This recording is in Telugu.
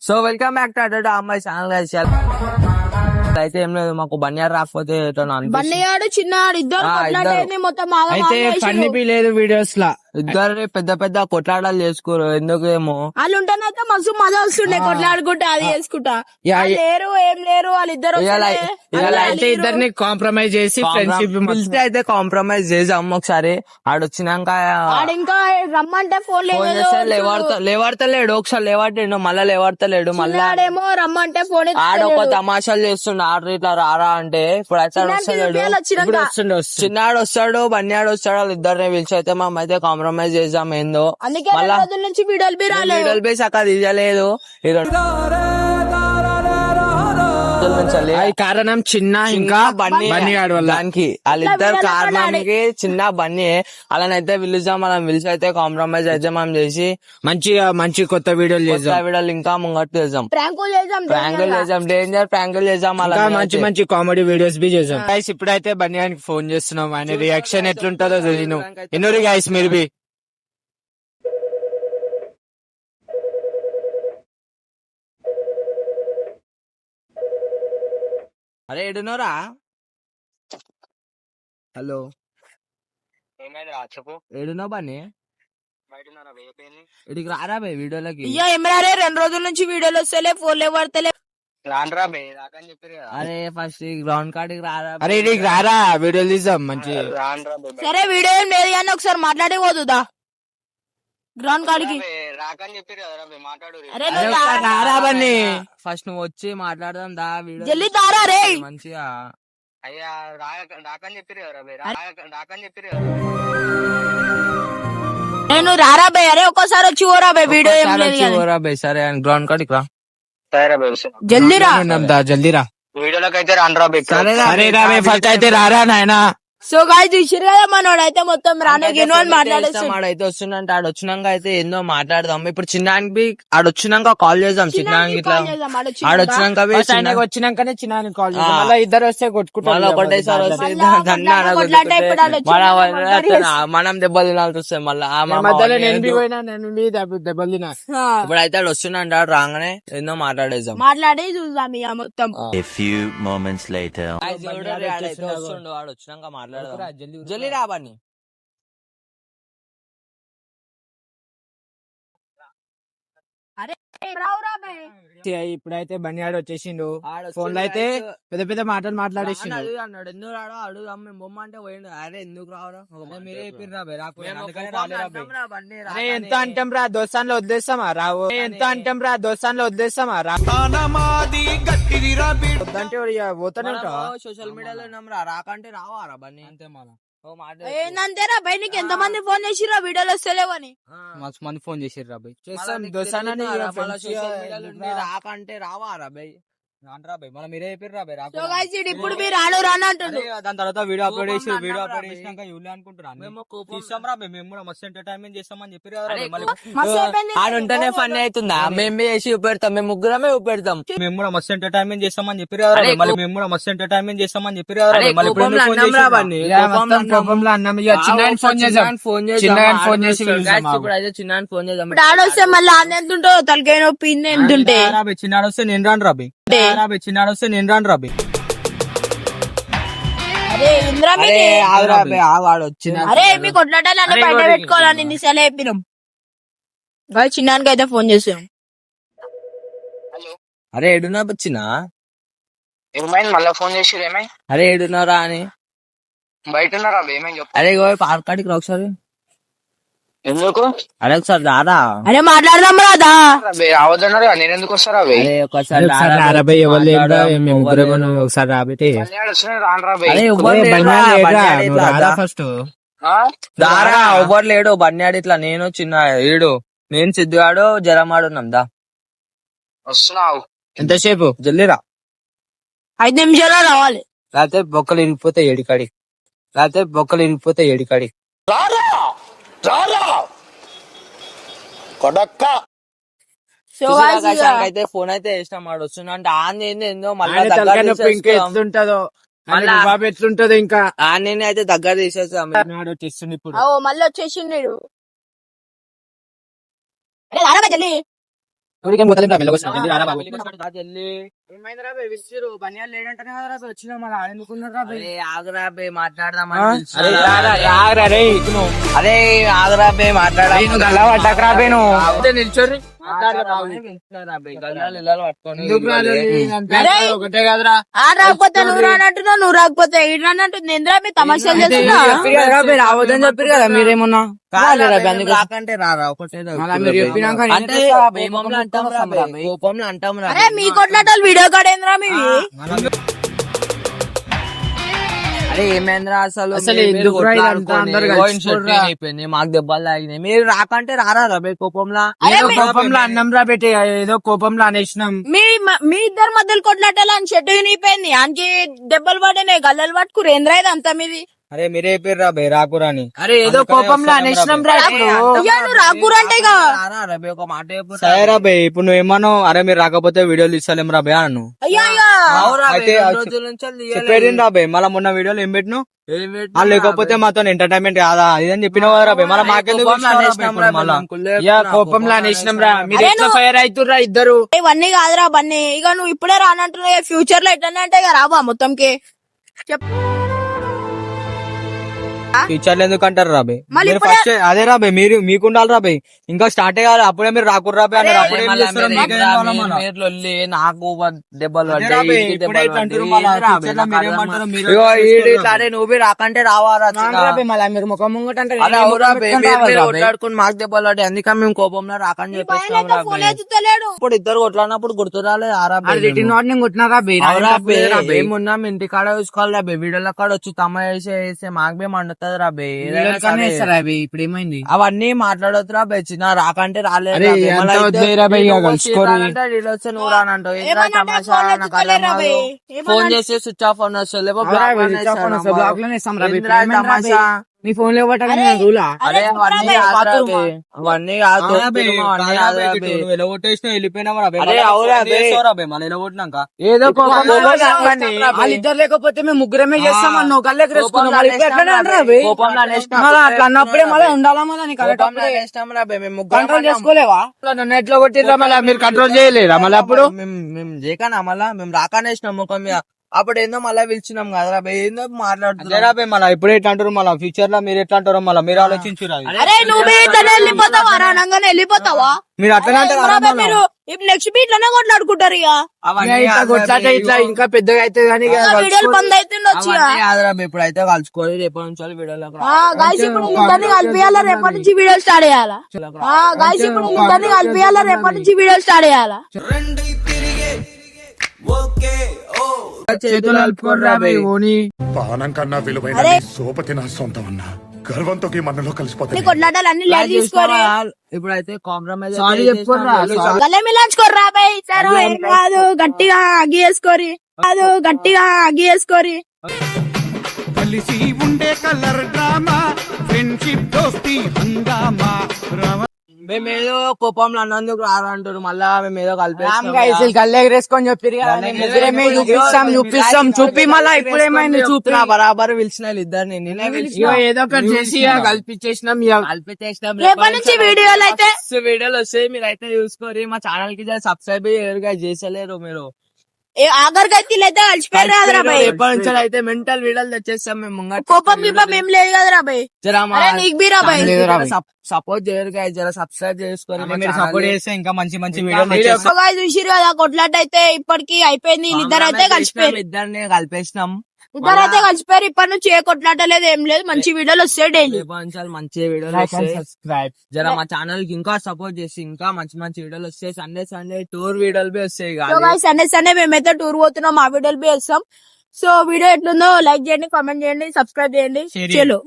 సో వెల్కమ్ బ్యాక్ టు అడ్డా అమ్మాయి ఛానల్ అయితే ఏం లేదు, మాకు బన్యారు రాకపోతే బన్నయ్యాడు చిన్నాడు ఇద్దరు కొట్లాటేది మొత్తం అయితే ఫన్నీ బి లేదు వీడియోస్ లా. ఇద్దరు పెద్ద పెద్ద కొట్లాటలు చేసుకోరు ఎందుకేమో. వాళ్ళు ఉంటేనైతే మస్తు మజా వస్తుండే కొట్లాడుకుంటా అది చేసుకుంటా. లేరు ఏం లేరు వాళ్ళిద్దరు అయితే ఇద్దరిని కాంప్రమైజ్ చేసి ఫ్రెండ్షిప్ పిలిస్తే అయితే కాంప్రమైజ్ చేసాం ఒకసారి. ఆడొచ్చినాక ఇంకా రమ్మంటే ఫోన్ లేవాడతలేడు, ఒకసారి లేవాటేడు మళ్ళా లేవాడతలేడు, మళ్ళా ఆడేమో రమ్మంటే ఫోన్ ఆడొక తమాషాలు చేస్తుండే. ఆర్డర్ ఇట్లా రారా అంటే ఇప్పుడు అయితే వస్తలేడు. చిన్నాడు వస్తాడు, బన్యాడు వస్తాడు, వాళ్ళు ఇద్దరిని పిలిచి అయితే మేము అయితే కాంప్రమైజ్ చేసాం. ఏందో అందుకే నుంచి వీడియోలు బేస్ అక్కడ తీయలేదు. కారణం చిన్న ఇంకా బన్నీ గాడు వల్ల. దానికి వాళ్ళిద్దరు కారణానికి చిన్న బన్నీ అలానైతే పిలుస్తాం. మనం పిలిచి అయితే కాంప్రమైజ్ అయితే మనం చేసి మంచి కొత్త వీడియోలు చేద్దాం. వీడియోలు ఇంకా ముంగట్టు చేద్దాం, ప్రాంకులు చేద్దాం, డేంజర్ ప్రాంకులు చేద్దాం, అలా మంచి కామెడీ వీడియోస్ బి చేద్దాం. గైస్ ఇప్పుడైతే బన్నీ గారికి ఫోన్ చేస్తున్నాం, ఆయన రియాక్షన్ ఎట్లుంటుందో తెలియను. ఎన్నోరు గైస్ మీరు బి అరే ఎడునోరా. హలో చెప్పు, ఏడునో బన్నీ ఇడికి రారా బే వీడియోలకి. ఏమరారే 2 రోజుల నుంచి వీడియోలు వస్తలే, ఫోన్లే పడతలే. అరే ఫస్ట్ గ్రౌండ్ కాడికి రారా. అరే ఇడికి రారా వీడియోలు తీద్దాం మంచి. సరే వీడియో ఏం లేదు కానీ ఒకసారి మాట్లాడే పోతుందా గ్రౌండ్ కాడికి. రారా బన్నీ, ఫస్ట్ నువ్వు వచ్చి మాట్లాడదాం దా. వీడియో జల్దీ తారా రే మంచిగా. అయ్యా రాకని చెప్పారు నేను రారా బే. అరే ఒక్కసారి వచ్చి ఓరా బే, వీడియో ఏం లేదు బే. సరే గ్రౌండ్ కాడికి రా, జల్దీ రా. జల్దీ రా వీడియోలోకి అయితే రాను రా బే. సరే రా బే, ఫస్ట్ అయితే రారా నాయనా. సో గాయ్స్ చూసిరు కదా మనోడు అయితే మొత్తం రాను గిను అని మాట్లాడేస్తాడు. ఆడైతే వస్తుందంటే ఆడొచ్చినాక అయితే ఏందో మాట్లాడదాం. ఇప్పుడు చిన్నానికి ఆడొచ్చినాక కాల్ చేద్దాం. చిన్నానికి ఇట్లా ఆడొచ్చినాక వచ్చినాకనే చిన్నానికి కాల్ చేద్దాం. మళ్ళీ ఇద్దరు వస్తే కొట్టుకుంటాం ఒకటేసారి వస్తే మనం దెబ్బలు తినాల్సి వస్తాయి మళ్ళా. మధ్యలో నేను పోయినా, నేను దెబ్బలు తినా. ఇప్పుడైతే ఆడు వస్తుందంటే ఆడు రాగానే ఏందో మాట్లాడేద్దాం, మాట్లాడి చూద్దాం ఇక మొత్తం. వాడు వచ్చినాక మాట్లాడదాం. జల్దీ రాబని. ఇప్పుడైతే బన్యాడు వచ్చేసిండు. ఫోన్ లో అయితే పెద్ద పెద్ద మాటలు మాట్లాడేసిండు. అన్నాడు ఎందుకు రాడు అడుగుదాం మేము బొమ్మ అంటే పోయిండు. అరే ఎందుకు రావడం మీరే ఎంత అంటాం రా దోస్తాన్లో వదిలేస్తామా రావు, ఎంత అంటాం రా దోస్తాన్లో వదిలేస్తామా రా వద్దంటే పోతానే ఉంటా. సోషల్ మీడియాలో రాకంటే రావారా బన్నీ అంతే. మళ్ళా ఏందంతేరా బై, నీకు ఎంత మంది ఫోన్ చేసిరా వీడియోలు వస్తలేవని? మస్తు మంది ఫోన్ చేసిర్రు రా బై. చేస్తాం రాకంటే రావారా బై. మనం మీరే చెప్పారు రా బై. ఇప్పుడు మీరు రాను రాను అంటుండ్రు. దాని తర్వాత వీడియో అప్లోడ్ చేసినాక ఇవ్వలే అనుకుంటున్నాను. మేము కూడా మస్తు ఎంటర్టైన్మెంట్ చేస్తామని చెప్పారు. ఆడుంటేనే ఫన్ అవుతుందా? మేము చేసి చూపెడతాం, మేము ముగ్గురమే చూపెడతాం. మేము కూడా మస్తు ఎంటర్టైన్మెంట్ చేస్తామని చెప్పారు. మేము కూడా మస్తు ఎంటర్టైన్మెంట్ చేస్తామని చెప్పారు. ఆడొస్తే మళ్ళీ ఎంత తలకాయ నొప్పి ఎంత ఉంటే చిన్నాడు వస్తే నేను రాను రాబీ. చిన్నాడు వస్తే నేను రాను రాబీ. అరే మీ కొట్లాటాలు అన్ని బయట పెట్టుకోవాలని ఇన్నిసార్లు చెప్పినాం. చిన్నానికి అయితే ఫోన్ చేసాం. అరే ఏడున్నా వచ్చినా ఏమైంది మళ్ళీ ఫోన్ చేసి ఏమై? అరే ఏడున్నారా అని బయట ఉన్నారా? ఏమై చెప్పు. అరే పార్క్ కాడికి రా ఒకసారి. ఎందుకు? అరే ఒకసారి రారా. అరే మాట్లాడదాం రాదా? రావద్దన్నారు, నేను ఎందుకు వస్తారా? అరే ఒకసారి ఒకసారి రాబట్టి ఫస్ట్ దారా ఎవ్వరు లేడు. బన్యాడు ఇట్లా నేను చిన్న ఏడు నేను సిద్ధుగాడు జరమాడున్నాం దా. వస్తున్నావు ఎంతసేపు? జల్దీరా. 5 నిమిషాలు రావాలి. లేకపోతే బొక్కలు ఇరిగిపోతే ఏడికాడి. అయితే ఫోన్ అయితే వేసినాం. వాడు వస్తున్నా అంటే ఆన్ ఏందో మళ్ళీ ఎట్లుంటదో ఇంకా ఆన్ అయితే దగ్గర తీసేస్తాం. ఇప్పుడు మళ్ళీ వచ్చేసిండు. ఊరికేం పోతలేం రా, మెల్లగొచ్చిన. జల్దీ రారా బాబు. అరే ఆగరా బే మాట్లాడదాం అరే రారా, రారా రే, ఇతను. అరే ఆగరా బే మాట్లాడదాం నువ్వు గల్లా పడ్డాక రా బే నువ్వు. నిల్చోర్రి ఒకటే కదరా. ఆ రాకపోతే నువ్వు రానంటున్నావు, నువ్వు రాకపోతే ఈడు రానంటుంది. ఏంద్రా మీ తమాషాలు చేస్తున్నా? రావద్దని చెప్పారు కదా మీరేమన్నా. రాకంటే రారా ఒకటే మీరు చెప్పినాక అంటే కోపంలో అంటాం రా బే, కోపంలో అంటాం రా అరే మీ కొట్లాటలు వీడియో కాడేంద్రా మీవి? అరే ఏమైందిరా అసలు అసలు మీరు ఎందుకురా ఇదంతా కొట్లాడుకొని, అందరు ఓ కలిసి ఇన్సల్ట్ చూడరా? అయిపోయింది, మాకు దెబ్బలు తాగినాయి. మీరు రాకంటే రారా రా బే కోపంలో. అరే ఏదో మీ- కోపంలో అన్నం రా పెట్టి, ఏదో కోపంలో అనేసినాం. మీ ఇద్దరు మధ్యలో కొట్లాటాలు అని చెట్టు వినిపోయింది. ఆయనకి దెబ్బలు పడినాయి, గల్లలు పట్టుకురు. ఏంద్రా ఇది అంతా మీది? అరే మీరే పేరు రా బే, రాకురాని. అరే ఏదో కోపంలో అనేసినాం రా ఇప్పుడు. అయ్యా నువ్వు రాకురు అంటే ఇక రారా రా బే, ఒక మాట చెప్పు రా. సరే రా బే, ఇప్పుడు నువ్వు ఏమన్నావు? అరే మీరు రాకపోతే వీడియోలు తీస్తలేం రా బే అను. అయ్యా అయ్యా అవురా బే, అయితే రెండు రోజుల నుంచి అది తీయలేదు. చెప్పేది రా బే, మళ్ళీ మొన్న వీడియోలు ఏం పెట్టినావు? ఏం పెట్టినా లేకపోతే మాతో ఎంటర్టైన్మెంట్ కాదా ఇదని చెప్పినావు కదా రా బే, మళ్ళీ మాకెందుకు కోపంలో ఇచ్చినావు రా బే అనేసినాం ఇప్పుడు రా బే, మళ్ళా? మేము కుళ్ళే యా, చెప్తున్నా, కోపంలో అనేసినాం రా. మీరు అరే ఎట్లా నువ్వు- ఫైర్ అవుతుర్రా ఇద్దరు? ఇవన్నీ కాదురా బన్నీ. ఇక నువ్వు ఇప్పుడే రానంటున్నావు, ఫ్యూచర్ లో ఎట్లనే అంటే ఇక రాబా మొత్తంకి. చెప్ టీచర్లు ఎందుకు అంటారు రా బే? మళ్ళీ మీరు ఇప్పుడే- ఫస్ట్ అదే రా బే, మీరు మీకుండాలి రా బే. ఇంకా స్టార్ట్ కాదు, అప్పుడే మీరు రాకుర్రు రా బే అన్నారు. అరే, అప్పుడే ఏం మళ్ళా చేస్తున్నారు? మీరు మీకేం ఎగ్జామ్ కావాలా మళ్ళా? మీరు లొల్లి, నాకు దెబ్బలు అదే రా పడ్డాయి, బే, ఈడికి ఇప్పుడే దెబ్బలు ఇట్లా అంటారు పడ్డాయి. మళ్ళా. ఏంది రా బే, టీచర్లు నాకు మీరేమంటారో అర్థం మీరు ఇగో ఈడు చూసుకోరు ఇట్లా, అరే నువ్వు బి రాకంటే రావారా చిన్న? రా బే, మళ్ళా మీరు ముఖం ముంగట అంటే అరే నేను అవురా ముఖం బే, పెట్టుకొని మీరు రావాలి రా బే. కొట్లాడుకుని మాకు దెబ్బలు పడ్డాయి, అందుకే మేము కోపంలో రాకని ఈ పైన చెప్పేస్తాం రా ఫోన్ బే. ఎత్తుతలేడు. ఇప్పుడు ఇద్దరు కొట్లాడినప్పుడు గుర్తు రాలేదు ఆరా బే అది రిటర్న్ మేము. వార్నింగ్ కొట్టినారా బే? అవురా బే, రా బే. ఏమున్నాం ఇంటి కాడ చూసుకోవాలి రా బే, వీడియోల కాడ వచ్చి తమ వేసే మాకు బే మండుతుంది రా బే. ఏదైనా వీడియోలు కన్నా సరే. ఇస్తారా బే? ఇప్పుడు ఏమైంది? అవన్నీ మాట్లాడొద్దురా బే, చిన్న రాకంటే రాలేదు అరే, రా బే. ఎంత మళ్ళా వదిలేయరా బే, ఇక నువ్వు కలుసుకోరి. రానంటే వీళ్ళు వస్తే నువ్వు రానంటావు. ఏంట్రా ఏమన్నా తమాషా? ఫోన్ నాకు అర్థం ఎత్తుతలేరా బే? కాదు. ఫోన్ చేసి స్విచ్ ఆఫ్ అని వస్తుంది, లేకపోతే అవురా బ్లాక్ బే, లోనే స్విచ్ ఆఫ్ అని వస్తే ఇస్తాడు బ్లాక్ లోనే ఇస్తాం రా బే. ఏంట్రా ఇప్పుడు ఏమైంది రా బే? తమాషా? నీ ఫోన్ లో పట్టగానే అరే, రూలా? అరే అరే, అవన్నీ బే, కాదురా బాత్రూమా? బే. అవన్నీ కాదు, తొక్కుతున్నావు, అవన్నీ కాదురా బే. అరే, అవురా బే. ఏదో కోపంలో కోపంలో రాకండి. వాళ్ళిద్దరు లేకపోతే మేము ముగ్గురమే చేస్తామన్నా కళ్ళకి కోపంలో మరి ఇప్పుడు ఎట్లా అనేసినాం రా అంటారా బే. బే? కోపంలో అనేసినాం. మళ్ళా అట్లా అన్నప్పుడే మళ్ళీ ఉండాలా మళ్ళీ నీకు కోపంలో అనేసినాం రా బే, మేము ముగ్గురం కంట్రోల్ అన్నాం. చేసుకోలేవా? నన్ను ఎట్లా కొట్టిర్రా మళ్ళీ? మీరు కంట్రోల్ చేయలేరా మళ్ళీ అప్పుడు? మేము చేయకనా మళ్ళా మేము రాకనేసినాం ముఖం మీద. అప్పుడు ఏందో మళ్ళా పిలిచినాం కదరా బే, ఏందో మాట్లాడుతున్నా. అదేరా బే, మళ్ళీ ఇప్పుడు ఎట్లా అంటారు మళ్ళీ? ఫ్యూచర్ లో మీరు ఎట్లా అంటారో మళ్ళీ మీరు ఆలోచించురా. అరే నువ్వే ఇట్లనే వెళ్ళిపోతావా? రానంగానే వెళ్ళిపోతావా? మీరు అట్లనే అంటారా అరే, మళ్ళా? మీరు ఇప్పుడు నెక్స్ట్ బీట్ లోనే కొట్లాడుకుంటారు ఇక. అవన్నీ ఇట్లా కాదురా కొట్లాట బే, ఇట్లా ఇగో. ఇంకా పెద్దగా అయితే కానీ ఇక వీడియోలు కలుసుకోరు. బంద్ అవుతుండొచ్చు ఇక. అవన్నీ కాదురా బే, ఇప్పుడు అయితే కలుసుకోవాలి, రేపటి నుంచి వీడియోలో గాయస్ ఇప్పుడు ఇద్దరిని కలిపియాలా, రేపటి నుంచి వీడియో స్టార్ట్ చేయాలా? గాయస్ ఇప్పుడు ఇద్దరిని కలిపియాలా, రేపటి నుంచి వీడియో స్టార్ట్ చేయాలా? చేతులు కలుపుకోర్రా బే, ఓని. పానం కన్నా విలువైన అరే. నీ సోపతి నా సొంతం అన్నా గర్వంతో ఈ మనలో కలిసిపోతుంది కొట్లాటాలు అన్ని లైట్ తీసుకోరు. ఇప్పుడైతే కాంప్రమైజ్ సారీ చెప్పుకోర్రా. గల్లే మిలాంచుకోర్రా బే, ఇచ్చారు ఏం కాదు, గట్టిగా అగ్గి వేసుకోరి, కాదు గట్టిగా అగ్గి వేసుకోరి. కలిసి ఉండే కలర్ డ్రామా ఫ్రెండ్షిప్ దోస్తి హంగామా మేమేదో కోపంలో అన్నందుకు రారంటారు, మళ్ళా మేమేదో కళ్ళు ఎగరేసుకొని చెప్పారు కదా, మేము ముగ్గురమే చూపిస్తాం చూపి మళ్ళా ఇప్పుడు ఏమైంది చూపి. బరాబర్ పిలిచిన ఇద్దరిని, నేనే పిలిచిన. ఇగో ఏదో ఒకటి చేసి ఇక కల్పించేసినాం ఇక. కల్పించేసినాం. రేపటి నుంచి వీడియోలు అయితే వీడియోలు వస్తాయి, మీరు అయితే చూసుకోరి. మా ఛానల్ కి సబ్స్క్రైబ్ చేయరు, చేసలేరు మీరు. ఆఖరికైతే అయితే కలిసిపోయారు కదరా బే. రేపటి నుంచి అయితే మెంటల్ వీడియోలు తెచ్చేస్తాం మేము ముంగట. కోపం గిపం ఏం లేదు కదరా బే. జరా అరే నీకు బీరా బే. సపోర్ట్ చేయరు guys, జర సబ్స్క్రైబ్ చేసుకోరి. మా మీరు channel సపోర్ట్ ని. చేస్తే ఇంకా మంచి మంచి ఇంకా వీడియోలు videos చేస్తాం. గాయ్స్ చూసిరు కదా, కొట్లాట అయితే ఇప్పటికి అయిపోయింది. వీళ్ళిద్దరు అయితే కలిసిపోయారు, ఇద్దరిని కలిపేసినాం. ఇద్దరు అయితే కలిసిపోయారు. ఇప్పటి నుంచి ఏ కొట్లాట లేదు, ఏం లేదు. మంచి వీడియోలు వస్తాయి డైలీ. రేపటి నుంచి మంచి వీడియోలు Like and వస్తాయి. subscribe. జర మా ఛానల్ కి ఇంకా సపోర్ట్ చేసి ఇంకా మంచి మంచి వీడియోలు వస్తాయి. సండే టూర్ వీడియోలు బి వస్తాయి సో గాయ్స్ సండే మేమైతే టూర్ పోతున్నాం, ఆ వీడియోలు బి వేస్తాం. సో వీడియో ఎట్లుందో లైక్ చేయండి, కామెంట్ చేయండి, సబ్స్క్రైబ్ చేయండి. Share చేయండి. చలో.